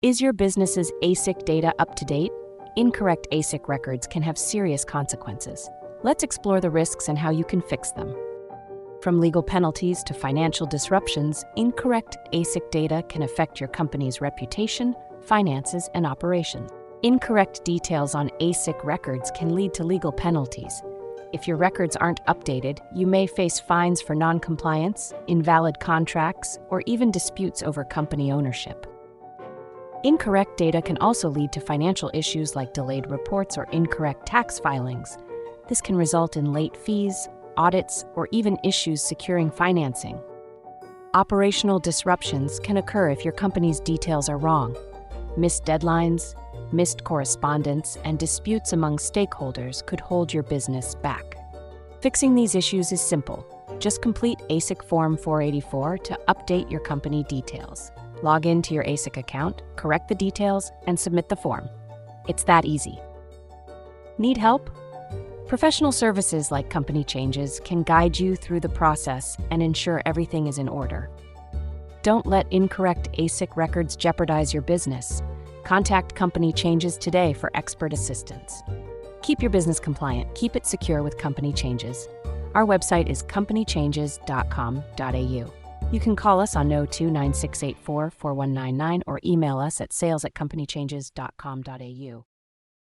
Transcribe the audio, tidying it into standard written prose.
Is your business's ASIC data up to date? Incorrect ASIC records can have serious consequences. Let's explore the risks and how you can fix them. From legal penalties to financial disruptions, incorrect ASIC data can affect your company's reputation, finances, and operations. Incorrect details on ASIC records can lead to legal penalties. If your records aren't updated, you may face fines for non-compliance, invalid contracts, or even disputes over company ownership. Incorrect data can also lead to financial issues like delayed reports or incorrect tax filings. This can result in late fees, audits, or even issues securing financing. Operational disruptions can occur if your company's details are wrong. Missed deadlines, missed correspondence, and disputes among stakeholders could hold your business back. Fixing these issues is simple. Just complete ASIC Form 484 to update your company details. Log into your ASIC account, correct the details, and submit the form. It's that easy. Need help? Professional services like Company Changes can guide you through the process and ensure everything is in order. Don't let incorrect ASIC records jeopardize your business. Contact Company Changes today for expert assistance. Keep your business compliant. Keep it secure with Company Changes. Our website is companychanges.com.au. You can call us on 02-9684-4199 or email us at sales@companychanges.com.au.